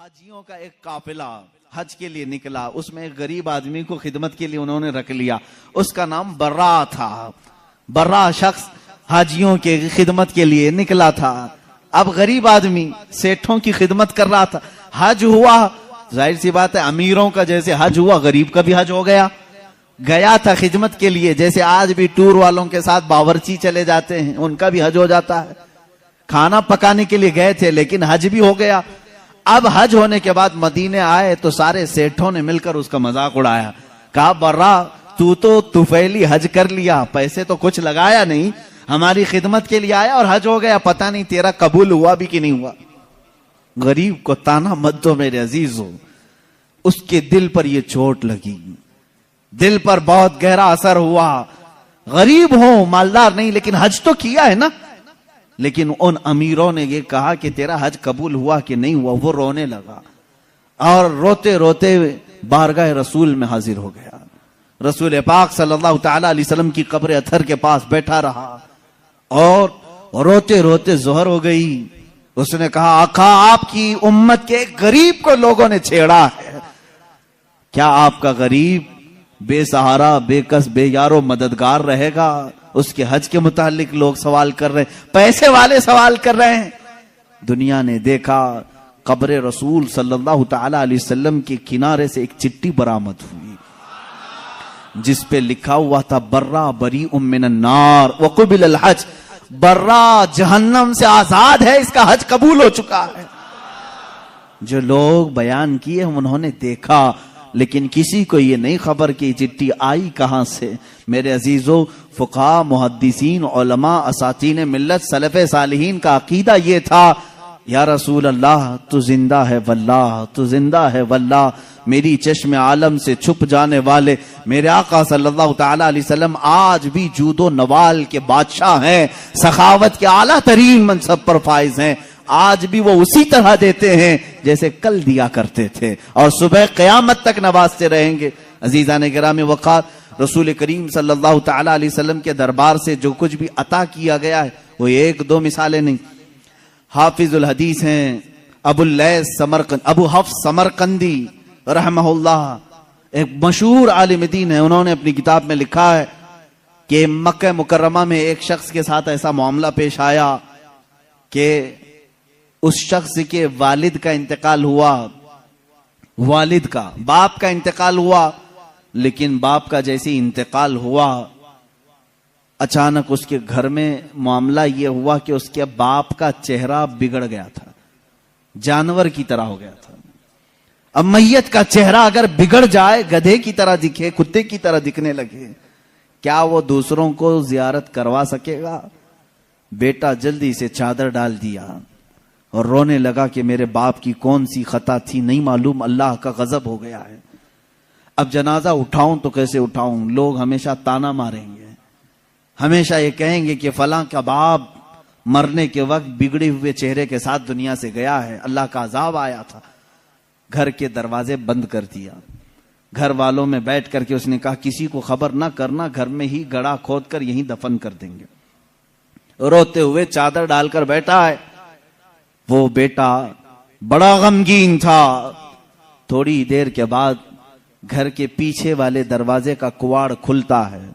حاجیوں کا ایک قافلہ حج کے لیے نکلا، اس میں ایک غریب آدمی کو خدمت کے لیے انہوں نے رکھ لیا، اس کا نام برا تھا۔ برا شخص حاجیوں کے خدمت کے لیے نکلا تھا۔ اب غریب آدمی سیٹھوں کی خدمت کر رہا تھا، حج ہوا، ظاہر سی بات ہے امیروں کا جیسے حج ہوا غریب کا بھی حج ہو گیا۔ گیا تھا خدمت کے لیے، جیسے آج بھی ٹور والوں کے ساتھ باورچی چلے جاتے ہیں، ان کا بھی حج ہو جاتا ہے۔ کھانا پکانے کے لیے گئے تھے لیکن حج بھی ہو گیا۔ اب حج ہونے کے بعد مدینے آئے تو سارے سیٹھوں نے مل کر اس کا مذاق اڑایا، کہا برا تو طفیلی حج کر لیا، پیسے تو کچھ لگایا نہیں، ہماری خدمت کے لیے آیا اور حج ہو گیا، پتہ نہیں تیرا قبول ہوا بھی کہ نہیں ہوا۔ غریب کو تانا مت دو میرے عزیزو، اس کے دل پر یہ چوٹ لگی، دل پر بہت گہرا اثر ہوا۔ غریب ہوں مالدار نہیں لیکن حج تو کیا ہے نا۔ لیکن ان امیروں نے یہ کہا کہ تیرا حج قبول ہوا کہ نہیں ہوا، وہ رونے لگا اور روتے روتے بارگاہ رسول میں حاضر ہو گیا۔ رسول پاک صلی اللہ تعالی علیہ وسلم کی قبر اطہر کے پاس بیٹھا رہا اور روتے روتے ظہر ہو گئی۔ اس نے کہا آقا آپ کی امت کے غریب کو لوگوں نے چھیڑا ہے، کیا آپ کا غریب بے سہارا بے کس بے یارو مددگار رہے گا؟ اس کے حج کے متعلق لوگ سوال کر رہے ہیں، پیسے والے سوال کر رہے ہیں۔ دنیا نے دیکھا قبر رسول صلی اللہ تعالی علیہ وسلم کے کنارے سے ایک چٹھی برآمد ہوئی جس پہ لکھا ہوا تھا برا بری من النار وقبل الحج، برا جہنم سے آزاد ہے، اس کا حج قبول ہو چکا ہے۔ جو لوگ بیان کیے انہوں نے دیکھا لیکن کسی کو یہ نہیں خبر کہ چٹھی آئی کہاں سے۔ میرے عزیزو، فقہاء، محدثین، علماء، اساتین ملت، سلف صالحین کا عقیدہ یہ تھا یا رسول اللہ تو زندہ ہے واللہ، تو زندہ ہے واللہ، میری چشم عالم سے چھپ جانے والے میرے آقا صلی اللہ تعالی علیہ وسلم آج بھی جود و نوال کے بادشاہ ہیں، سخاوت کے اعلیٰ ترین منصب پر فائز ہیں۔ آج بھی وہ اسی طرح دیتے ہیں جیسے کل دیا کرتے تھے اور صبح قیامت تک نوازتے رہیں گے۔ عزیزان گرامی وقار، رسول کریم صلی اللہ تعالی علیہ وسلم کے دربار سے جو کچھ بھی عطا کیا گیا ہے وہ ایک دو مثالیں نہیں۔ حافظ الحدیث ہیں ابو حفص سمرقندی رحمہ اللہ، ایک مشہور عالم دین ہے، انہوں نے اپنی کتاب میں لکھا ہے کہ مکہ مکرمہ میں ایک شخص کے ساتھ ایسا معاملہ پیش آیا کہ اس شخص کے والد کا انتقال ہوا، والد کا باپ کا انتقال ہوا، لیکن باپ کا جیسے انتقال ہوا اچانک اس کے گھر میں معاملہ یہ ہوا کہ اس کے باپ کا چہرہ بگڑ گیا تھا، جانور کی طرح ہو گیا تھا۔ اب میت کا چہرہ اگر بگڑ جائے، گدھے کی طرح دکھے، کتے کی طرح دکھنے لگے، کیا وہ دوسروں کو زیارت کروا سکے گا؟ بیٹا جلدی سے چادر ڈال دیا اور رونے لگا کہ میرے باپ کی کون سی خطا تھی نہیں معلوم، اللہ کا غضب ہو گیا ہے۔ اب جنازہ اٹھاؤں تو کیسے اٹھاؤں؟ لوگ ہمیشہ تانا ماریں گے، ہمیشہ یہ کہیں گے کہ فلاں کا باپ مرنے کے وقت بگڑے ہوئے چہرے کے ساتھ دنیا سے گیا ہے، اللہ کا عذاب آیا تھا۔ گھر کے دروازے بند کر دیا، گھر والوں میں بیٹھ کر کے اس نے کہا کسی کو خبر نہ کرنا، گھر میں ہی گڑھا کھود کر یہیں دفن کر دیں گے۔ روتے ہوئے چادر ڈال کر بیٹھا ہے، وہ بیٹا بڑا غمگین تھا۔ تھوڑی دیر کے بعد گھر کے پیچھے والے دروازے کا کواڑ کھلتا ہے،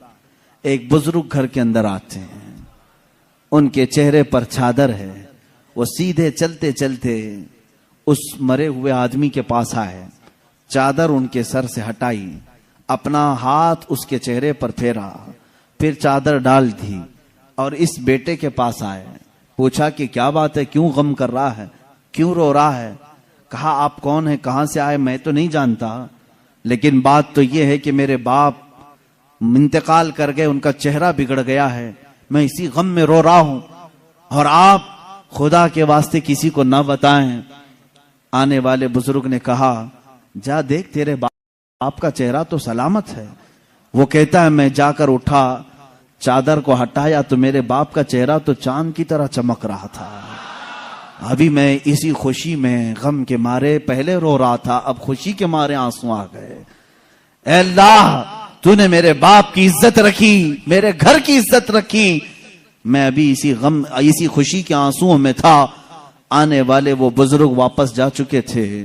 ایک بزرگ گھر کے اندر آتے ہیں، ان کے چہرے پر چادر ہے، وہ سیدھے چلتے چلتے اس مرے ہوئے آدمی کے پاس آئے، چادر ان کے سر سے ہٹائی، اپنا ہاتھ اس کے چہرے پر پھیرا، پھر چادر ڈال دی اور اس بیٹے کے پاس آئے، پوچھا کہ کیا بات ہے، کیوں غم کر رہا ہے، کیوں رو رہا ہے؟ کہا آپ کون ہیں، کہاں سے آئے؟ میں تو نہیں جانتا، لیکن بات تو یہ ہے کہ میرے باپ انتقال کر گئے، ان کا چہرہ بگڑ گیا ہے، میں اسی غم میں رو رہا ہوں، اور آپ خدا کے واسطے کسی کو نہ بتائیں۔ آنے والے بزرگ نے کہا جا دیکھ تیرے باپ کا چہرہ تو سلامت ہے۔ وہ کہتا ہے میں جا کر اٹھا، چادر کو ہٹایا تو میرے باپ کا چہرہ تو چاند کی طرح چمک رہا تھا۔ ابھی میں اسی خوشی میں غم کے مارے پہلے رو رہا تھا، اب خوشی کے مارے آنسو آ گئے۔ اے اللہ تو نے میرے باپ کی عزت رکھی، میرے گھر کی عزت رکھی، میں ابھی اسی خوشی کے آنسوؤں میں تھا۔ آنے والے وہ بزرگ واپس جا چکے تھے،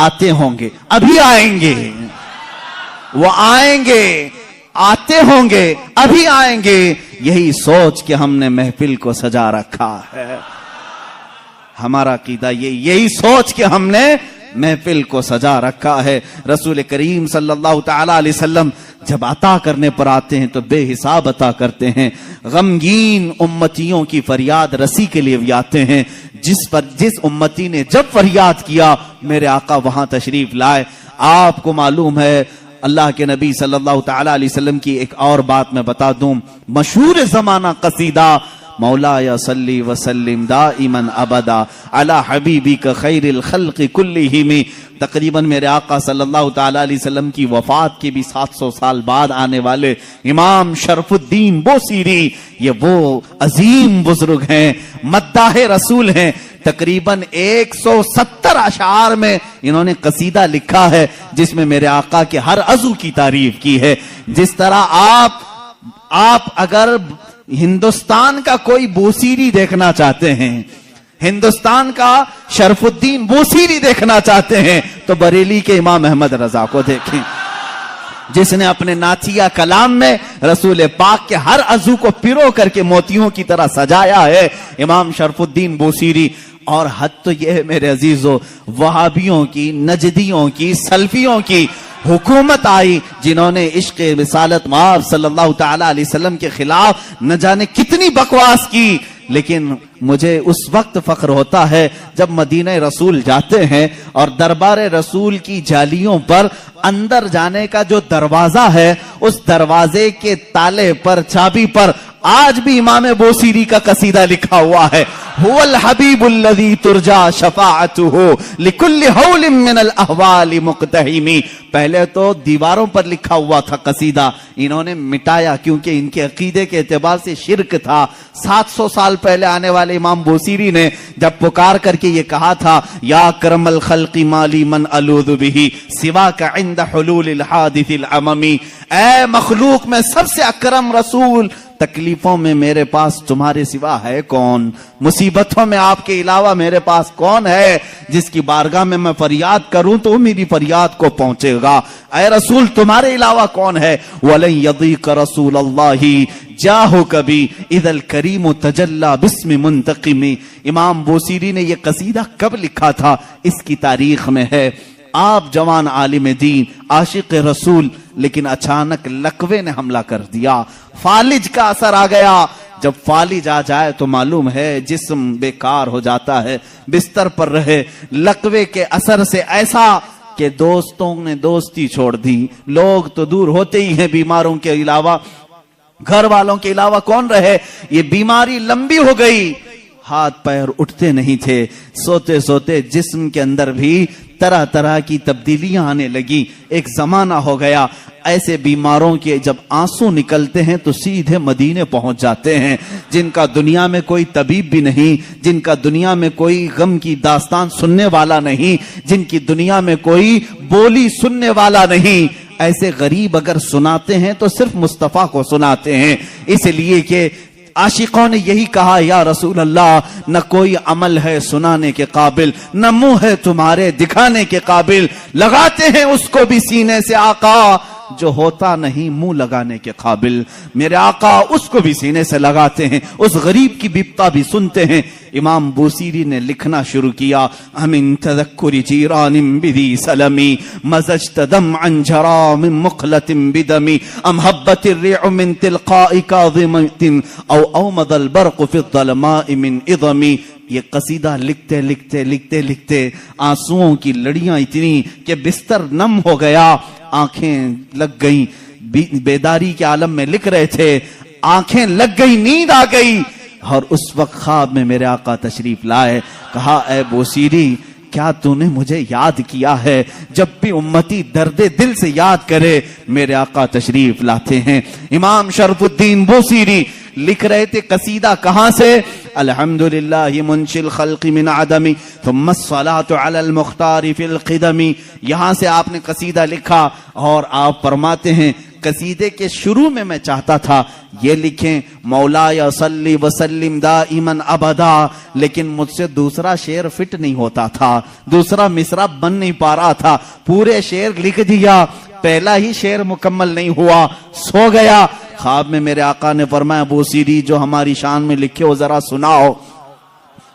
آتے ہوں گے, ابھی آئیں گے, وہ آئیں گے, آتے ہوں گے, ابھی آئیں گے, یہی سوچ کے ہم نے محفل کو سجا رکھا ہے. ہمارا عقیدہ یہی سوچ کے ہم نے محفل کو سجا رکھا ہے. رسول کریم صلی اللہ تعالی علیہ وسلم جب عطا کرنے پر آتے ہیں تو بے حساب عطا کرتے ہیں. غمگین امتیوں کی فریاد رسی کے لیے بھی آتے ہیں. جس امتی نے جب فریاد کیا میرے آقا وہاں تشریف لائے. آپ کو معلوم ہے اللہ کے نبی صلی اللہ تعالی علیہ وسلم کی ایک اور بات میں بتا دوں. مشہور زمانہ قصیدہ مولا یا صلی وسلم دائما ابدا علی حبیبک خیر الخلق کلہم. تقریباً میرے آقا صلی اللہ تعالی علیہ وسلم کی وفات کے بھی 700 سال بعد آنے والے امام شرف الدین بوصیری, یہ وہ عظیم بزرگ ہیں, مداح رسول ہیں. تقریباً 170 اشعار میں انہوں نے قصیدہ لکھا ہے جس میں میرے آقا کے ہر عضو کی تعریف کی ہے. جس طرح آپ اگر ہندوستان کا کوئی بوصیری دیکھنا چاہتے ہیں, ہندوستان کا شرف الدین بوصیری دیکھنا چاہتے ہیں, تو بریلی کے امام احمد رضا کو دیکھیں جس نے اپنے نعتیہ کلام میں رسول پاک کے ہر عضو کو پیرو کر کے موتیوں کی طرح سجایا ہے, امام شرف الدین بوصیری. اور حد تو یہ ہے میرے عزیزو, وہابیوں کی, نجدیوں کی, سلفیوں کی حکومت آئی جنہوں نے عشق رسالت مآب صلی اللہ تعالی علیہ وسلم کے خلاف نہ جانے کتنی بکواس کی. لیکن مجھے اس وقت فخر ہوتا ہے جب مدینہ رسول جاتے ہیں اور دربار رسول کی جالیوں پر اندر جانے کا جو دروازہ ہے اس دروازے کے تالے پر, چابی پر آج بھی امام بوصیری کا قصیدہ لکھا ہوا ہے. هو الحبیب الذی ترجا شفاعته لکل حول من الاحوال مقتحم. پہلے تو دیواروں پر لکھا ہوا تھا قصیدہ, انہوں نے مٹایا کیونکہ ان کے عقیدے کے اعتبار سے شرک تھا. 700 سال پہلے آنے والے امام بوصیری نے جب پکار کر کے یہ کہا تھا یا کرم الخلق مالی من الوذ به سواک عند حلول الحادث العممی, اے مخلوق میں سب سے اکرم رسول, تکلیفوں میں میرے پاس تمہارے سوا ہے کون, مصیبتوں میں آپ کے علاوہ میرے پاس کون ہے جس کی بارگاہ میں فریاد کروں تو میری فریاد کو پہنچے گا. اے رسول تمہارے علاوہ کون ہے. وَلَن يَضِيقَ رَسُولَ اللَّهِ جَاهُكَ بِي اِذَا الْكَرِيمُ تَجَلَّى بِاسْمِ مُنْتَقِمِ. امام بوصیری نے یہ قصیدہ کب لکھا تھا اس کی تاریخ میں ہے. آپ جوان عالم دین, عاشق رسول, لیکن اچانک لقوے نے حملہ کر دیا, فالج کا اثر آ گیا. جب فالج آ جائے تو معلوم ہے جسم بیکار ہو جاتا ہے, بستر پر رہے. لقوے کے اثر سے ایسا کہ دوستوں نے دوستی چھوڑ دی, لوگ تو دور ہوتے ہی ہیں, بیماروں کے علاوہ گھر والوں کے علاوہ کون رہے. یہ بیماری لمبی ہو گئی, ہاتھ پیر اٹھتے نہیں تھے, سوتے سوتے جسم کے اندر بھی طرح طرح کی تبدیلیاں آنے لگی. ایک زمانہ ہو گیا ایسے بیماروں کے جب آنسو نکلتے ہیں تو سیدھے مدینے پہنچ جاتے ہیں, جن کا دنیا میں کوئی طبیب بھی نہیں, جن کا دنیا میں کوئی غم کی داستان سننے والا نہیں, جن کی دنیا میں کوئی بولی سننے والا نہیں. ایسے غریب اگر سناتے ہیں تو صرف مصطفیٰ کو سناتے ہیں, اس لیے کہ عاشقوں نے یہی کہا یا رسول اللہ نہ کوئی عمل ہے سنانے کے قابل, نہ منہ ہے تمہارے دکھانے کے قابل, لگاتے ہیں اس کو بھی سینے سے آقا جو ہوتا نہیں منہ لگانے کے قابل. میرے آقا اس کو بھی سینے سے لگاتے ہیں, اس غریب کی بپتا بھی سنتے ہیں. امام بوصیری نے لکھنا شروع کیا, امن تذکر جیران بدی سلمی مزجت دمعا جرا من مقلت بدمی ام حبت الريع من تلقاء كاظمت او اومض البرق في الظلماء من اظمی. یہ قصیدہ لکھتے لکھتے لکھتے لکھتے آنسوؤں کی لڑیاں اتنی کہ بستر نم ہو گیا, آنکھیں لگ گئیں, بیداری کے عالم میں لکھ رہے تھے, آنکھیں لگ گئی, نیند آ گئی. اور اس وقت خواب میں میرے آقا تشریف لائے, کہا اے بوصیری کیا تو نے مجھے یاد کیا ہے؟ جب بھی امتی درد دل سے یاد کرے میرے آقا تشریف لاتے ہیں. امام شرف الدین بوصیری لکھ رہے تھے قصیدہ کہاں سے, الحمدللہ منشی الخلق من عدمی ثم الصلاة علی المختار فی القدمی. یہاں سے آپ نے قصیدہ لکھا اور آپ فرماتے ہیں قصیدے کے شروع میں چاہتا تھا یہ لکھیں مولا یا صلی وسلم دائماً ابدا، لیکن مجھ سے دوسرا شعر فٹ نہیں ہوتا تھا، دوسرا مصرع بن نہیں پا رہا تھا، پورے شعر لکھ دیا، پہلا ہی شعر مکمل نہیں ہوا، سو گیا۔ خواب میں میرے آقا نے فرمایا بوسیری جو ہماری شان میں لکھے ہو ذرا سناؤ،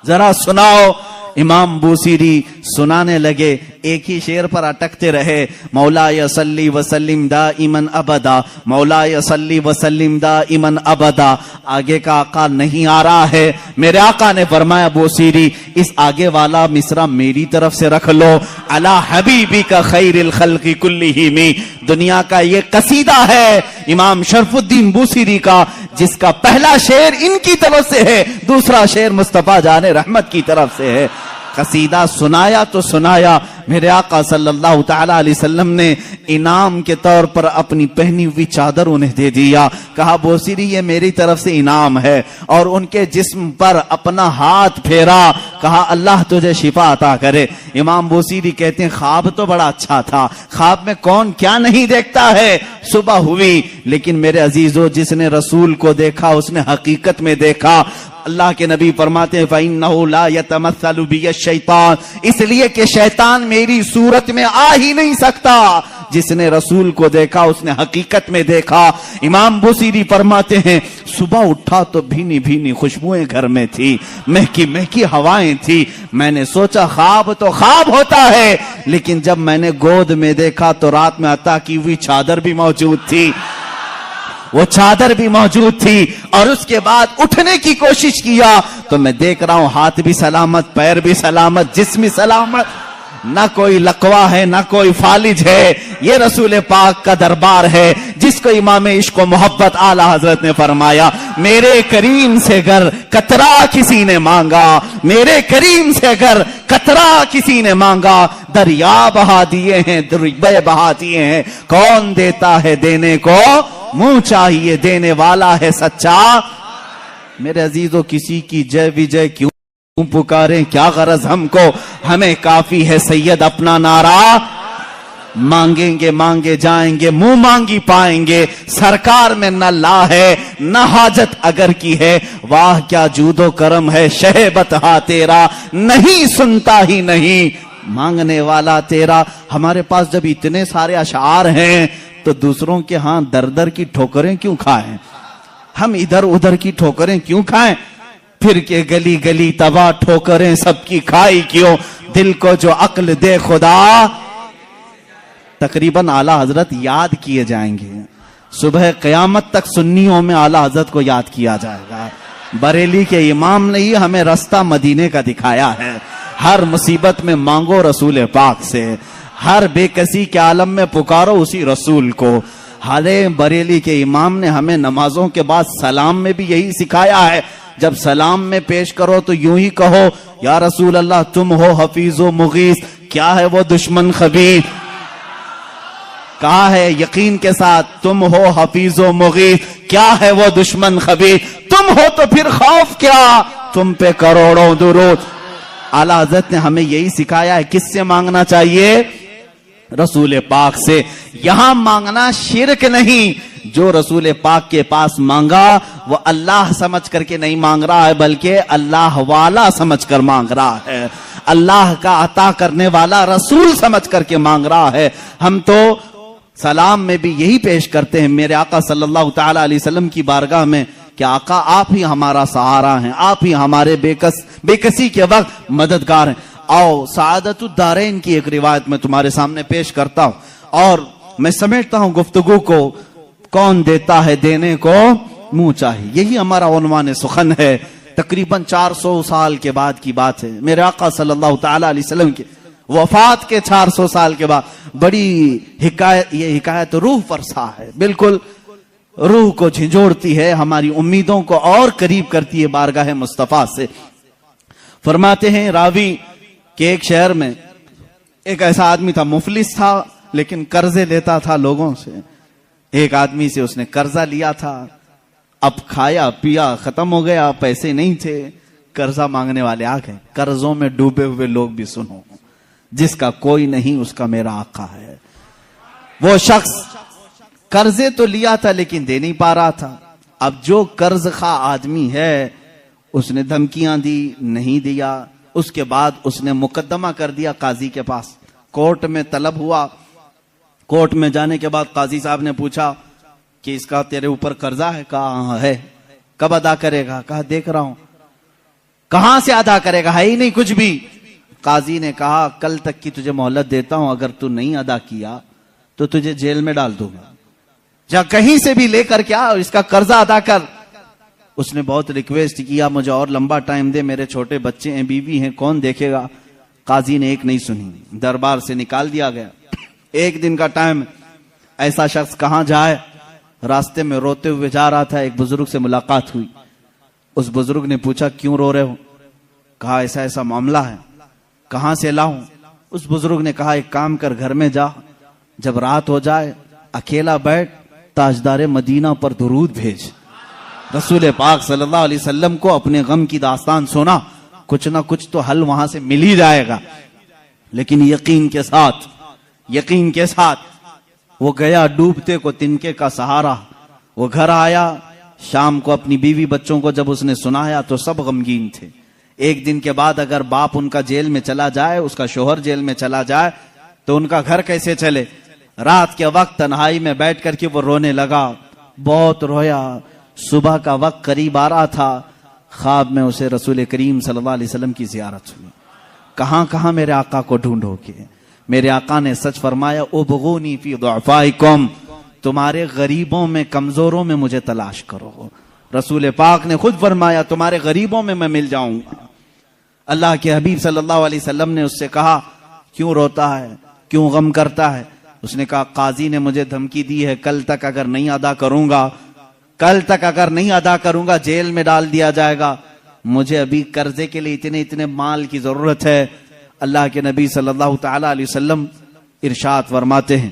ذرا سناؤ۔ امام بوسیری سنانے لگے، ایک ہی شعر پر اٹکتے رہے، مولا صلی وسلم دائماً ابدا، مولا صلی وسلم دائماً ابدا۔ آگے کا آقا نہیں آ رہا ہے، میرے آقا نے فرمایا بوسیری اس آگے والا مصرع میری طرف سے رکھ لو، علی حبیبی کا خیر الخلق کلہم، دنیا کا یہ قصیدہ ہے امام شرف الدین بوسیری کا، جس کا پہلا شعر ان کی طرف سے ہے، دوسرا شعر مصطفیٰ جان رحمت کی طرف سے ہے۔ قصیدہ سنایا تو سنایا، میرے آقا صلی اللہ تعالی علیہ وسلم نے انعام کے طور پر اپنی پہنی ہوئی چادر انہیں دے دیا، کہا بوسیری یہ میری طرف سے انعام ہے، اور ان کے جسم پر اپنا ہاتھ پھیرا، کہا اللہ تجھے شفا عطا کرے۔ امام بوسیری کہتے ہیں خواب تو بڑا اچھا تھا، خواب میں کون کیا نہیں دیکھتا ہے۔ صبح ہوئی، لیکن میرے عزیزو جس نے رسول کو دیکھا اس نے حقیقت میں دیکھا۔ اللہ کے نبی فرماتے ہیں فَإِنَّهُ لَا يَتَمَثَّلُ بِيَ الشَّيْطَانِ، اس لیے کہ شیطان میری صورت میں آ ہی نہیں سکتا۔ جس نے رسول کو دیکھا اس نے حقیقت میں دیکھا۔ امام بوسیری فرماتے ہیں صبح اٹھا تو بھینی بھینی خوشبوئیں گھر میں تھی، مہکی مہکی ہوائیں تھی، میں نے سوچا خواب تو خواب ہوتا ہے، لیکن جب میں نے گود میں دیکھا تو رات میں عطا کی ہوئی چادر بھی موجود تھی، وہ چادر بھی موجود تھی، اور اس کے بعد اٹھنے کی کوشش کیا تو میں دیکھ رہا ہوں ہاتھ بھی سلامت، پیر بھی سلامت، جسم بھی سلامت، نہ کوئی لقوہ ہے نہ کوئی فالج ہے۔ یہ رسول پاک کا دربار ہے جس کو امام عشق و محبت اعلی حضرت نے فرمایا میرے کریم سے گر قطرہ کسی نے مانگا، میرے کریم سے گر قطرہ کسی نے مانگا، دریا بہا دیے ہیں دریا بہا دیے ہیں، کون دیتا ہے دینے کو منہ چاہیے، دینے والا ہے سچا۔ میرے عزیزو کسی کی جے وجے کیوں پکاریں، کیا غرض ہم کو، ہمیں کافی ہے سید اپنا نعرہ، مانگیں گے مانگے جائیں گے، منہ مانگی پائیں گے، سرکار میں نہ لا ہے نہ حاجت اگر کی ہے، واہ کیا جود و کرم ہے شہ بتہا تیرا، نہیں سنتا ہی نہیں مانگنے والا تیرا۔ ہمارے پاس جب اتنے سارے اشعار ہیں تو دوسروں کے ہاں در در کی ٹھوکریں کیوں کھائیں، ہم ادھر ادھر کی ٹھوکریں کیوں کھائیں، پھر کے گلی گلی تباہ ٹھوکریں سب کی کھائی کیوں، دل کو جو عقل دے خدا۔ تقریباً اعلیٰ حضرت یاد کیے جائیں گے، صبح قیامت تک سنیوں میں اعلیٰ حضرت کو یاد کیا جائے گا۔ بریلی کے امام نے ہی ہمیں رستہ مدینے کا دکھایا ہے، ہر مصیبت میں مانگو رسول پاک سے، ہر بے کسی کے عالم میں پکارو اسی رسول کو۔ ہرے بریلی کے امام نے ہمیں نمازوں کے بعد سلام میں بھی یہی سکھایا ہے، جب سلام میں پیش کرو تو یوں ہی کہو یا رسول اللہ تم ہو حفیظ و مغیث، کیا ہے وہ دشمن خبیث، کہا ہے یقین کے ساتھ تم ہو حفیظ و مغیث، کیا ہے وہ دشمن خبیث، تم ہو تو پھر خوف کیا، تم پہ کروڑوں درود۔ اعلیٰ حضرت نے ہمیں یہی سکھایا ہے، کس سے مانگنا چاہیے، رسول پاک سے۔ یہاں مانگنا شرک نہیں، جو رسول پاک کے پاس مانگا وہ اللہ سمجھ کر کے نہیں مانگ رہا ہے، بلکہ اللہ والا سمجھ کر مانگ رہا ہے، اللہ کا عطا کرنے والا رسول سمجھ کر کے مانگ رہا ہے۔ ہم تو سلام میں بھی یہی پیش کرتے ہیں میرے آقا صلی اللہ تعالی علیہ وسلم کی بارگاہ میں کہ آقا آپ ہی ہمارا سہارا ہیں، آپ ہی ہمارے بے کسی کے وقت مددگار ہیں۔ آؤ سعادت الدارین کی ایک روایت میں تمہارے سامنے پیش کرتا ہوں، اور میں سمیٹتا ہوں گفتگو کو، کون دیتا ہے دینے کو منہ چاہیے، یہی ہمارا عنوان سخن ہے۔ تقریباً 400 سال کے بعد کی بات ہے، میرے آقا صلی اللہ تعالی علیہ وسلم کے وفات کے 400 سال کے بعد بڑی حکایت، یہ حکایت روح فرسا ہے، بالکل روح کو جھنجھوڑتی ہے، ہماری امیدوں کو اور قریب کرتی ہے بارگاہ مصطفیٰ سے۔ فرماتے ہیں راوی کہ ایک شہر میں ایک ایسا آدمی تھا، مفلس تھا لیکن قرضے لیتا تھا لوگوں سے۔ ایک آدمی سے اس نے قرضہ لیا تھا، اب کھایا پیا ختم ہو گیا، پیسے نہیں تھے، قرضہ مانگنے والے آ گئے۔ قرضوں میں ڈوبے ہوئے لوگ بھی سنو، جس کا کوئی نہیں اس کا میرا آقا ہے۔ وہ شخص قرضے تو لیا تھا لیکن دے نہیں پا رہا تھا. اب جو قرض خواہ آدمی ہے اس نے دھمکیاں دی, نہیں دیا. اس کے بعد اس نے مقدمہ کر دیا قاضی کے پاس, کورٹ میں طلب ہوا. کورٹ میں جانے کے بعد قاضی صاحب نے پوچھا کہ اس کا تیرے اوپر قرضہ ہے؟ کہا ہاں ہے. کب ادا کرے گا؟ کہا دیکھ رہا ہوں. کہاں سے ادا کرے گا؟ ہے ہی نہیں کچھ بھی. قاضی نے کہا کل تک کی تجھے مہلت دیتا ہوں, اگر تو نہیں ادا کیا تو تجھے جیل میں ڈال دوں گا. جا کہیں سے بھی لے کر کیا اور اس کا قرضہ ادا کر. اس نے بہت ریکویسٹ کیا مجھے اور لمبا ٹائم دے, میرے چھوٹے بچے ہیں, بیوی ہیں, کون دیکھے گا. قاضی نے ایک نہیں سنی, دربار سے نکال دیا گیا. ایک دن کا ٹائم, ایسا شخص کہاں جائے, راستے میں روتے ہوئے جا رہا تھا. ایک بزرگ سے ملاقات ہوئی. اس بزرگ نے پوچھا کیوں رو رہے ہو؟ کہا ایسا ایسا معاملہ ہے. کہاں سے لاؤں؟ اس بزرگ نے کہا ایک کام کر, گھر میں جا, جب رات ہو جائے اکیلا بیٹھ, تاجدار مدینہ پر درود بھیج. رسول پاک صلی اللہ علیہ وسلم کو اپنے غم کی داستان سنا, کچھ نہ کچھ تو حل وہاں سے مل ہی جائے گا. لیکن یقین کے ساتھ وہ گیا, ڈوبتے کو تنکے کا سہارا. وہ گھر آیا, شام کو اپنی بیوی بچوں کو جب اس نے سنایا تو سب غمگین تھے. ایک دن کے بعد اگر باپ ان کا جیل میں چلا جائے, اس کا شوہر جیل میں چلا جائے, تو ان کا گھر کیسے چلے. رات کے وقت تنہائی میں بیٹھ کر کے وہ رونے لگا, بہت رویا. صبح کا وقت قریب آ رہا تھا, خواب میں اسے رسول کریم صلی اللہ علیہ وسلم کی زیارت ہوئی. کہاں کہاں میرے آقا کو ڈھونڈو گے. میرے آقا نے سچ فرمایا, ابغونی فی ضعفائکم, تمہارے غریبوں میں, کمزوروں میں مجھے تلاش کرو. رسول پاک نے خود فرمایا تمہارے غریبوں میں میل جاؤں گا. اللہ کے حبیب صلی اللہ علیہ وسلم نے اس سے کہا کیوں روتا ہے, کیوں غم کرتا ہے؟ اس نے کہا قاضی نے مجھے دھمکی دی ہے, کل تک اگر نہیں ادا کروں گا جیل میں ڈال دیا جائے گا. مجھے ابھی قرضے کے لیے اتنے مال کی ضرورت ہے. اللہ کے نبی صلی اللہ تعالی علیہ وسلم ارشاد فرماتے ہیں,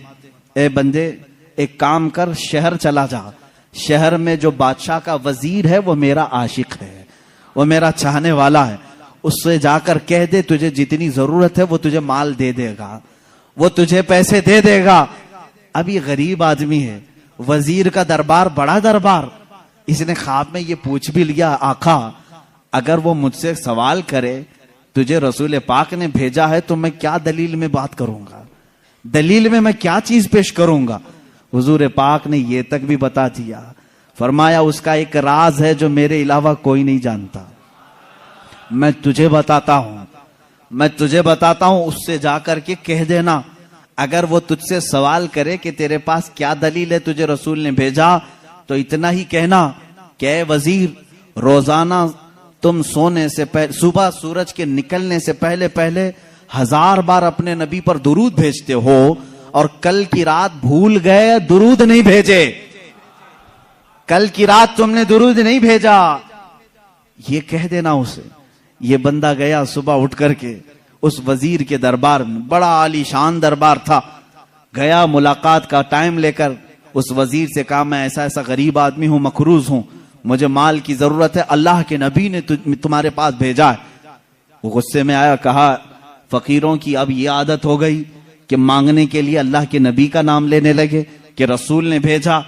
اے بندے ایک کام کر, شہر چلا جا. شہر میں جو بادشاہ کا وزیر ہے وہ میرا عاشق ہے, وہ میرا چاہنے والا ہے. اس سے جا کر کہہ دے تجھے جتنی ضرورت ہے وہ تجھے مال دے دے گا, وہ تجھے پیسے دے دے گا. اب یہ غریب آدمی ہے, وزیر کا دربار بڑا دربار. اس نے خواب میں یہ پوچھ بھی لیا, آقا اگر وہ مجھ سے سوال کرے تجھے رسول پاک نے بھیجا ہے تو میں کیا دلیل میں بات کروں گا, دلیل میں کیا چیز پیش کروں گا. حضور پاک نے یہ تک بھی بتا دیا, فرمایا اس کا ایک راز ہے جو میرے علاوہ کوئی نہیں جانتا, میں تجھے بتاتا ہوں, اس سے جا کر کے کہہ دینا. اگر وہ تجھ سے سوال کرے کہ تیرے پاس کیا دلیل ہے تجھے رسول نے بھیجا, تو اتنا ہی کہنا کہ اے وزیر, روزانہ تم سونے سے پہلے, صبح سورج کے نکلنے سے پہلے 1000 بار اپنے نبی پر درود بھیجتے ہو, اور کل کی رات بھول گئے درود نہیں بھیجے, کل کی رات تم نے درود نہیں بھیجا, یہ کہہ دینا اسے. یہ بندہ گیا صبح اٹھ کر کے اس وزیر کے دربار میں, بڑا عالی شان دربار تھا, گیا ملاقات کا ٹائم لے کر اس وزیر سے کہا میں ایسا ایسا غریب آدمی ہوں, مقروض ہوں, مجھے مال کی ضرورت ہے, اللہ کے نبی نے تمہارے پاس بھیجا ہے. وہ غصے میں آیا, کہا فقیروں کی اب یہ عادت ہو گئی کہ مانگنے کے لیے اللہ کے نبی کا نام لینے لگے کہ رسول نے بھیجا.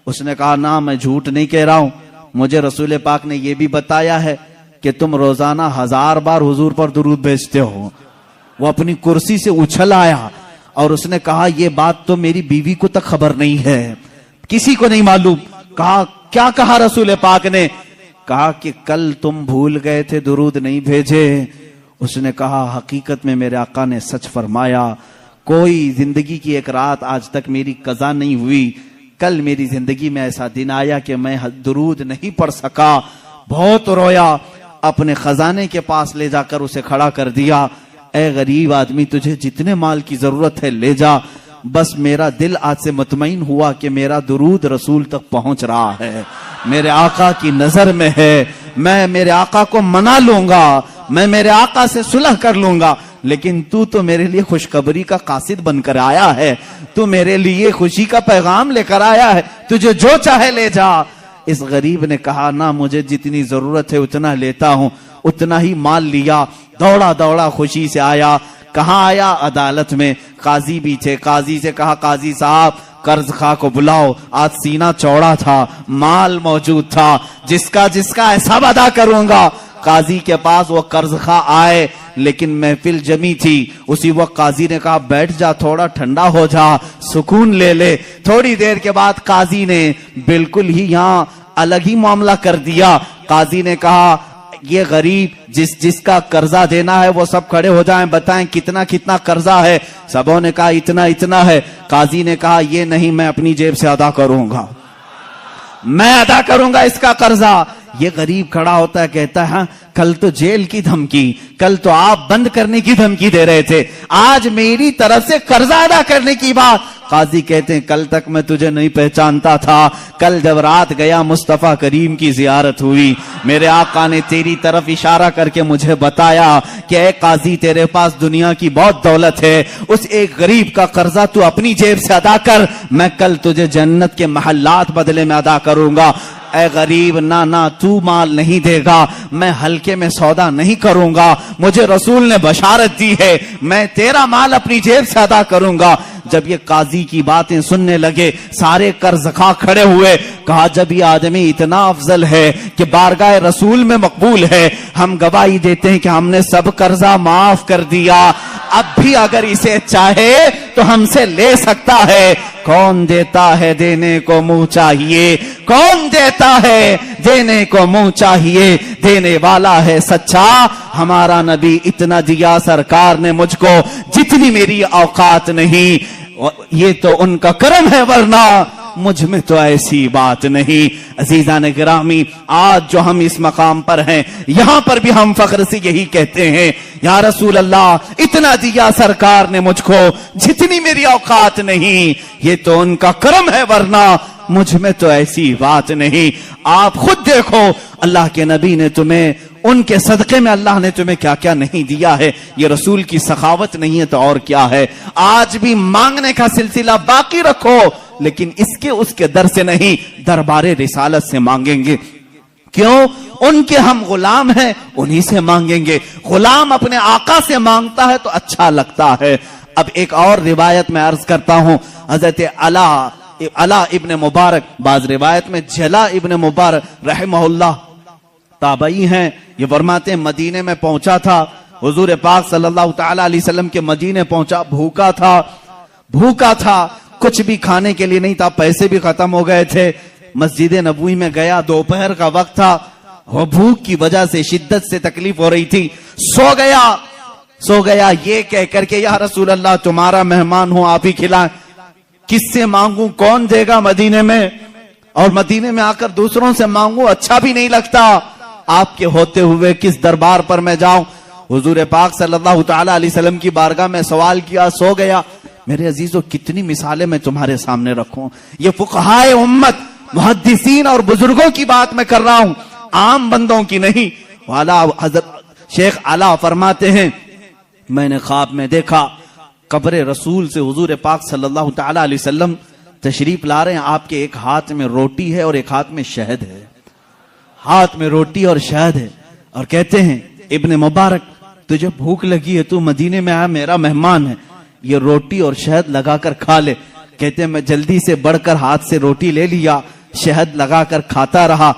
اس نے کہا نہ, میں جھوٹ نہیں کہہ رہا ہوں, مجھے رسول پاک نے یہ بھی بتایا ہے کہ تم روزانہ 1000 بار حضور پر درود بھیجتے ہو. وہ اپنی کرسی سے اچھل آیا اور اس نے کہا یہ بات تو میری بیوی کو تک خبر نہیں ہے, کسی کو نہیں معلوم. کہا کیا کہا رسول پاک نے؟ کہا کہ کل تم بھول گئے تھے, درود نہیں بھیجے. اس نے کہا حقیقت میں میرے آقا نے سچ فرمایا, کوئی زندگی کی ایک رات آج تک میری قضا نہیں ہوئی, کل میری زندگی میں ایسا دن آیا کہ میں درود نہیں پڑھ سکا. بہت رویا, اپنے خزانے کے پاس لے جا کر اسے کھڑا کر دیا. اے غریب آدمی, تجھے جتنے مال کی ضرورت ہے لے جا, بس میرا دل آج سے مطمئن ہوا کہ میرا درود رسول تک پہنچ رہا ہے, میرے آقا کی نظر میں ہے, میں میرے آقا کو منا لوں گا, میں میرے آقا سے صلح کر لوں گا. لیکن تو میرے لیے خوشخبری کا قاصد بن کر آیا ہے, تو میرے لیے خوشی کا پیغام لے کر آیا ہے, تجھے جو چاہے لے جا. اس غریب نے کہا نہ, مجھے جتنی ضرورت ہے اتنا لیتا ہوں. اتنا ہی مال لیا, دوڑا دوڑا خوشی سے آیا. کہاں آیا؟ عدالت میں. قاضی بھی تھے, قاضی سے کہا قاضی صاحب قرض خواہ کو بلاؤ. آج سینہ چوڑا تھا, مال موجود تھا, جس کا حساب ادا کروں گا. قاضی کے پاس وہ قرض خواہ آئے, لیکن محفل جمی تھی. اسی وقت قاضی نے کہا بیٹھ جا, تھوڑا ٹھنڈا ہو جا, سکون لے لے. تھوڑی دیر کے بعد قاضی نے بالکل ہی یہاں الگ ہی معاملہ کر دیا. قاضی نے کہا یہ غریب جس کا قرضہ دینا ہے وہ سب کھڑے ہو جائیں, بتائیں کتنا کتنا قرضہ ہے. سبوں نے کہا اتنا ہے. قاضی نے کہا یہ نہیں, میں اپنی جیب سے ادا کروں گا, میں ادا کروں گا اس کا قرضہ. یہ غریب کھڑا ہوتا ہے, کہتا ہے کل تو جیل کی دھمکی, کل تو آپ بند کرنے کی دھمکی دے رہے تھے, آج میری طرف سے قرضہ ادا کرنے کی بات. قاضی کہتے ہیں کل تک میں تجھے نہیں پہچانتا تھا, کل جب رات گیا مصطفیٰ کریم کی زیارت ہوئی, میرے آقا نے تیری طرف اشارہ کر کے مجھے بتایا کہ اے قاضی تیرے پاس دنیا کی بہت دولت ہے, اس ایک غریب کا قرضہ تو اپنی جیب سے ادا کر, میں کل تجھے جنت کے محلات بدلے میں ادا کروں گا. اے غریب نہ تو مال نہیں دے گا, میں ہلکے میں سودا نہیں کروں گا, مجھے رسول نے بشارت دی ہے, میں تیرا مال اپنی جیب سے ادا کروں گا. جب یہ قاضی کی باتیں سننے لگے سارے قرض خواہ کھڑے ہوئے. کہا جب یہ آدمی اتنا افضل ہے کہ بارگاہ رسول میں مقبول ہے, ہم گواہی دیتے ہیں کہ ہم نے سب قرضہ معاف کر دیا, اب بھی اگر اسے چاہے تو ہم سے لے سکتا ہے. کون دیتا ہے دینے کو منہ چاہیے, کون دیتا ہے دینے کو منہ چاہیے, دینے والا ہے سچا. ہمارا نبی اتنا دیا سرکار نے مجھ کو جتنی میری اوقات نہیں, یہ تو ان کا کرم ہے ورنہ مجھ میں تو ایسی بات نہیں. عزیزان گرامی, آج جو ہم اس مقام پر ہیں یہاں پر بھی ہم فخر سے یہی کہتے ہیں یا رسول اللہ اتنا دیا سرکار نے مجھ کو جتنی میری اوقات نہیں, یہ تو ان کا کرم ہے ورنہ مجھ میں تو ایسی بات نہیں. آپ خود دیکھو اللہ کے نبی نے تمہیں, ان کے صدقے میں اللہ نے تمہیں کیا کیا نہیں دیا ہے. یہ رسول کی سخاوت نہیں ہے تو اور کیا ہے. آج بھی مانگنے کا سلسلہ باقی رکھو, لیکن اس کے در سے نہیں, دربار رسالت سے مانگیں گے. کیوں؟ ان کے ہم غلام ہیں, انہی سے مانگیں گے. غلام اپنے آقا سے مانگتا ہے تو اچھا لگتا ہے. اب ایک اور روایت میں عرض کرتا ہوں, حضرت علا ابن مبارک, بعض روایت میں جلا ابن مبارک رحمہ اللہ تابعی ہیں, یہ فرماتے ہیں مدینے میں پہنچا تھا, حضور پاک صلی اللہ تعالی علیہ وسلم کے مدینے پہنچا, بھوکا تھا, کچھ بھی کھانے کے لیے نہیں تھا, پیسے بھی ختم ہو گئے تھے. مسجد نبوی میں گیا, دوپہر کا وقت تھا, وہ بھوک کی وجہ سے شدت سے تکلیف ہو رہی تھی, سو گیا یہ کہہ کر کے یا رسول اللہ تمہارا مہمان ہوں, آپ ہی کھلائیں. کس سے مانگوں, کون دے گا مدینے میں, اور مدینے میں آ کر دوسروں سے مانگوں اچھا بھی نہیں لگتا, آپ کے ہوتے ہوئے کس دربار پر میں جاؤں. حضور پاک صلی اللہ تعالی علیہ وسلم کی بارگاہ میں سوال کیا, سو گیا. میرے عزیزو کتنی مثالیں میں تمہارے سامنے رکھوں, یہ فقہائے امت, محدثین اور بزرگوں کی بات میں کر رہا ہوں, عام بندوں کی نہیں. حضرت شیخ علا فرماتے ہیں میں نے خواب میں دیکھا قبر رسول سے حضور پاک صلی اللہ تعالی علیہ وسلم تشریف لا رہے ہیں, آپ کے ایک ہاتھ میں روٹی ہے اور ایک ہاتھ میں شہد ہے, ہاتھ میں روٹی اور شہد ہے, اور کہتے ہیں ابن مبارک تجھے بھوک لگی ہے, تو مدینے میں آیا, میرا مہمان ہے, یہ روٹی اور شہد لگا کر کھا لے. کہتے ہیں میں جلدی سے بڑھ کر ہاتھ سے روٹی لے لیا, شہد لگا کر کھاتا رہا,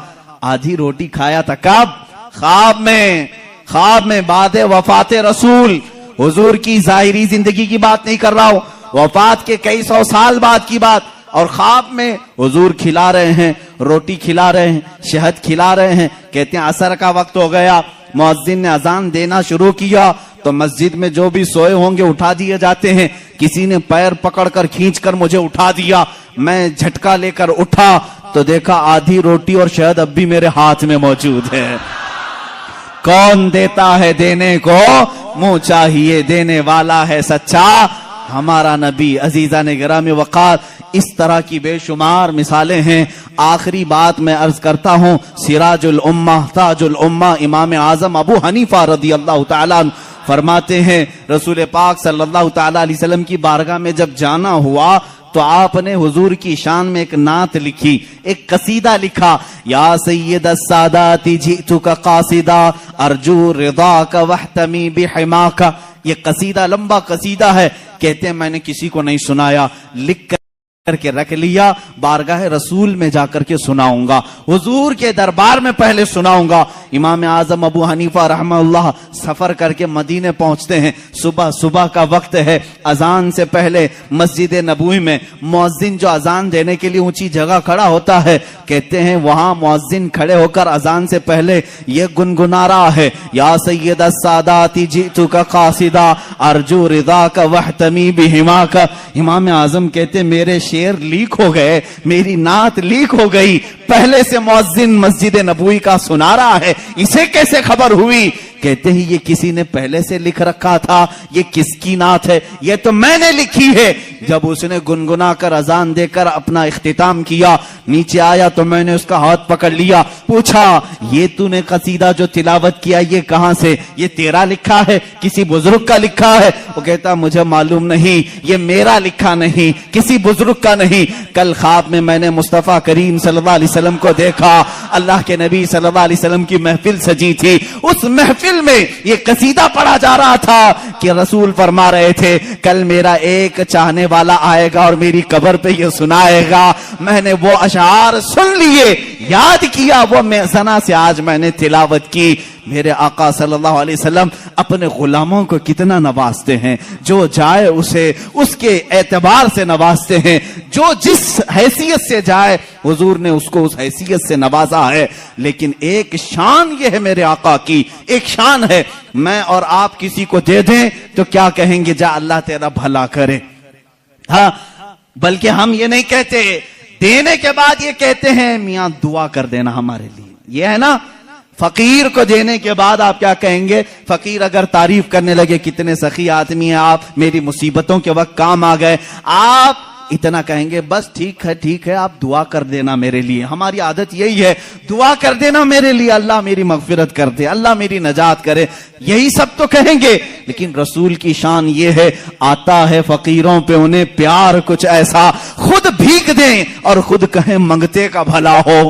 آدھی روٹی کھایا تھا. کب؟ خواب میں بعد وفات رسول. حضور کی ظاہری زندگی کی بات نہیں کر رہا ہوں, وفات کے کئی سو سال بعد کی بات. اور خواب میں حضور کھلا رہے ہیں, روٹی کھلا رہے ہیں, شہد کھلا رہے ہیں. کہتے ہیں عصر کا وقت ہو گیا, مؤذن نے اذان دینا شروع کیا تو مسجد میں جو بھی سوئے ہوں گے اٹھا دیے جاتے ہیں. کسی نے پیر پکڑ کر کھینچ کر مجھے اٹھا دیا, میں جھٹکا لے کر اٹھا تو دیکھا آدھی روٹی اور شہد اب بھی میرے ہاتھ میں موجود ہے. کون دیتا ہے دینے کو منہ چاہیے, دینے والا ہے سچا ہمارا نبی. عزیزان گرامی وقار, اس طرح کی بے شمار مثالیں ہیں. آخری بات میں عرض کرتا ہوں, سراج الامہ تاج الامہ امام اعظم ابو حنیفہ رضی اللہ تعالیٰ عنہ فرماتے ہیں رسول پاک صلی اللہ تعالی علیہ وسلم کی بارگاہ میں جب جانا ہوا تو آپ نے حضور کی شان میں ایک نعت لکھی, ایک قصیدہ لکھا, یا سید السادات جئتک قاصدا ارجو رضاک واحتمی بحماک. یہ قصیدہ لمبا قصیدہ ہے, کہتے ہیں میں نے کسی کو نہیں سنایا, لکھ کر کر کے رکھ لیا، بارگاہ رسول میں جا کر کے سناؤں گا، حضور کے دربار میں پہلے سناؤں گا۔ امام اعظم ابو حنیفہ رحمہ اللہ سفر کر کے مدینے پہنچتے ہیں، صبح کا وقت ہے، اذان سے پہلے مسجد نبوی میں مؤذن جو اذان دینے کے لیے اونچی جگہ کھڑا ہوتا ہے، کہتے ہیں وہاں مؤذن کھڑے ہو کر اذان سے پہلے یہ گنگنا رہا ہے، یا سید السادات جئتک قاصدا ارجو رضاک واحتمی بہماک۔ امام اعظم کہتے میرے شعر لیک ہو گئے، میری نعت لیک ہو گئی، پہلے سے مؤذن مسجد نبوی کا سنا رہا ہے، اسے کیسے خبر ہوئی؟ کہتے ہیں یہ کسی نے پہلے سے لکھ رکھا تھا، یہ کس کی نعت ہے؟ یہ تو میں نے لکھی ہے۔ جب اس نے گنگنا کر اذان دے کر اپنا اختتام کیا، نیچے آیا تو میں نے اس کا ہاتھ پکڑ لیا، پوچھا یہ تو نے قصیدہ جو تلاوت کیا یہ کہاں سے؟ یہ تیرا لکھا ہے کسی بزرگ کا لکھا ہے؟ وہ کہتا مجھے معلوم نہیں، یہ میرا لکھا نہیں، کسی بزرگ کا نہیں۔ کل خواب میں نے مصطفیٰ کریم صلی اللہ علیہ وسلم کو دیکھا، اللہ کے نبی صلی اللہ علیہ وسلم کی محفل سجی تھی، اس محفل میں یہ قصیدہ پڑھا جا رہا تھا کہ رسول فرما رہے تھے کل میرا ایک چاہنے والا آئے گا اور میری قبر پہ یہ سنائے گا۔ میں نے وہ اشعار سن لیے، یاد کیا، وہ میزنا سے آج میں نے تلاوت کی۔ میرے آقا صلی اللہ علیہ وسلم اپنے غلاموں کو کتنا نوازتے ہیں، جو جائے اسے اس کے اعتبار سے نوازتے ہیں، جو جس حیثیت سے جائے حضور نے اس کو اس حیثیت سے نوازا ہے۔ لیکن ایک شان یہ ہے میرے آقا کی، ایک شان ہے، میں اور آپ کسی کو دے دیں تو کیا کہیں گے؟ جا اللہ تیرا بھلا کرے۔ ہاں، بلکہ ہم یہ نہیں کہتے، دینے کے بعد یہ کہتے ہیں میاں دعا کر دینا ہمارے لیے، یہ ہے نا۔ فقیر کو دینے کے بعد آپ کیا کہیں گے؟ فقیر اگر تعریف کرنے لگے کتنے سخی آدمی ہیں آپ، میری مصیبتوں کے وقت کام آ گئے، آپ اتنا کہیں گے بس ٹھیک ہے آپ دعا کر دینا میرے لیے۔ ہماری عادت یہی ہے، دعا کر دینا میرے لیے، اللہ میری مغفرت کر دے، اللہ میری نجات کرے، یہی سب تو کہیں گے۔ لیکن رسول کی شان یہ ہے، آتا ہے فقیروں پہ انہیں پیار کچھ ایسا، خود بھیک دیں اور خود کہیں منگتے کا بھلا ہو۔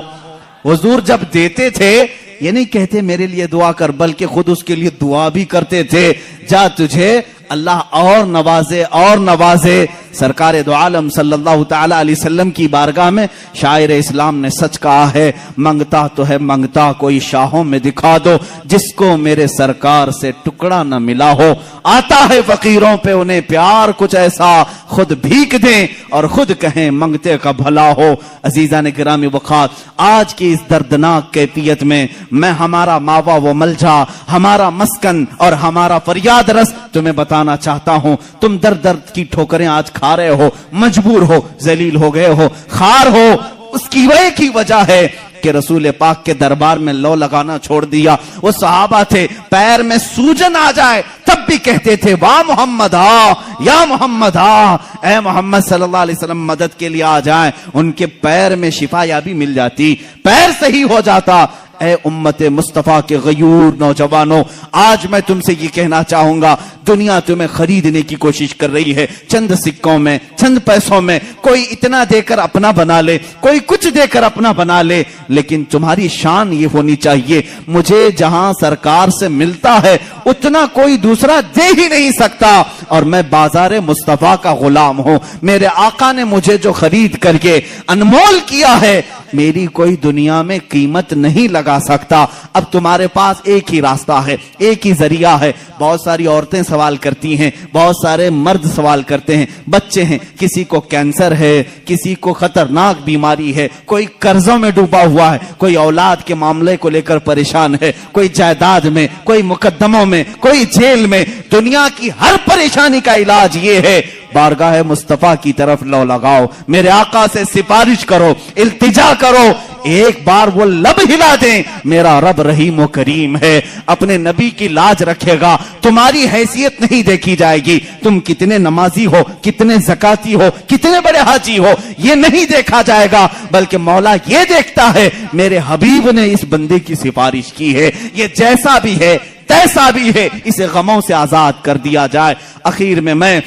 حضور جب دیتے تھے یہ نہیں کہتے میرے لیے دعا کر، بلکہ خود اس کے لیے دعا بھی کرتے تھے، جا تجھے اللہ اور نوازے اور نوازے۔ سرکار دو عالم صلی اللہ تعالی علیہ وسلم کی بارگاہ میں شاعر اسلام نے سچ کہا ہے، منگتا تو ہے منگتا کوئی شاہوں میں دکھا دو، جس کو میرے سرکار سے ٹکڑا نہ ملا ہو۔ آتا ہے فقیروں پہ انہیں پیار کچھ ایسا، خود بھیک دیں اور خود کہیں منگتے کا بھلا ہو۔ عزیزان گرامی وقار، آج کی اس دردناک کیفیت میں میں ہمارا ماوا و ملجا، ہمارا مسکن اور ہمارا فریاد رس تمہیں بتانا چاہتا ہوں۔ تم درد درد کی ٹھوکریں آج کھا رہے ہو، مجبور ہو، ذلیل ہو گئے ہو، خار ہو، اس کی وجہ ہے کہ رسول پاک کے دربار میں لو لگانا چھوڑ دیا۔ وہ صحابہ تھے، پیر میں سوجن آ جائے تب بھی کہتے تھے واہ محمد آ، یا محمد آ، اے محمد صلی اللہ علیہ وسلم مدد کے لیے آ جائیں۔ ان کے پیر میں شفا یابی مل جاتی، پیر صحیح ہو جاتا۔ اے امت مصطفیٰ کے غیور نوجوانوں، آج میں تم سے یہ کہنا چاہوں گا، دنیا تمہیں خریدنے کی کوشش کر رہی ہے، چند سکوں میں، چند پیسوں میں، کوئی اتنا دے کر اپنا بنا لے، کوئی کچھ دے کر اپنا بنا لے، لیکن تمہاری شان یہ ہونی چاہیے مجھے جہاں سرکار سے ملتا ہے اتنا کوئی دوسرا دے ہی نہیں سکتا، اور میں بازار مصطفیٰ کا غلام ہوں۔ میرے آقا نے مجھے جو خرید کر کے انمول کیا ہے، میری کوئی دنیا میں قیمت نہیں لگا سکتا۔ اب تمہارے پاس ایک ہی راستہ ہے، ایک ہی ذریعہ ہے۔ بہت ساری عورتیں سوال کرتی ہیں، بہت سارے مرد سوال کرتے ہیں، بچے ہیں، کسی کو کینسر ہے، کسی کو خطرناک بیماری ہے، کوئی قرضوں میں ڈوبا ہوا ہے، کوئی اولاد کے معاملے کو لے کر پریشان ہے، کوئی جائیداد میں، کوئی مقدموں میں، کوئی جیل میں۔ دنیا کی ہر پریشانی کا علاج یہ ہے، بارگاہ مصطفیٰ کی طرف لو لگاؤ، میرے آقا سے سفارش کرو، التجا کرو، ایک بار وہ لب ہلا دیں، میرا رب رحیم و کریم ہے، اپنے نبی کی لاج رکھے گا۔ تمہاری حیثیت نہیں دیکھی جائے گی، تم کتنے نمازی ہو، کتنے زکاتی ہو، کتنے بڑے حاجی ہو، یہ نہیں دیکھا جائے گا، بلکہ مولا یہ دیکھتا ہے میرے حبیب نے اس بندے کی سفارش کی ہے، یہ جیسا بھی ہے تیسا بھی ہے، اسے غموں سے آزاد کر دیا جائے۔ اخیر میں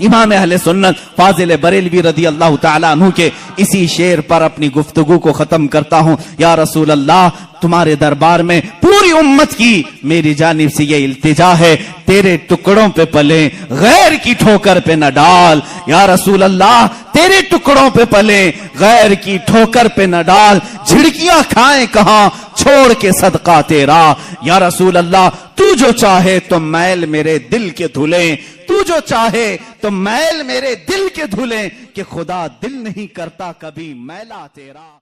امام اہل سنت فاضل بریلوی رضی اللہ تعالیٰ عنہ کے اسی شعر پر اپنی گفتگو کو ختم کرتا ہوں۔ یا رسول اللہ، تمہارے دربار میں پوری امت کی میری جانب سے یہ التجا ہے، تیرے ٹکڑوں پہ پلیں، غیر کی ٹھوکر پہ نہ ڈال۔ یا رسول اللہ، تیرے ٹکڑوں پہ پلیں، غیر کی ٹھوکر پہ نہ ڈال، جھڑکیاں کھائیں کہاں چھوڑ کے صدقہ تیرا۔ یا رسول اللہ، تو جو چاہے تو میل میرے دل کے دھلیں، تو جو چاہے تو میل میرے دل کے دھلیں، کہ خدا دل نہیں کرتا کبھی میلا تیرا۔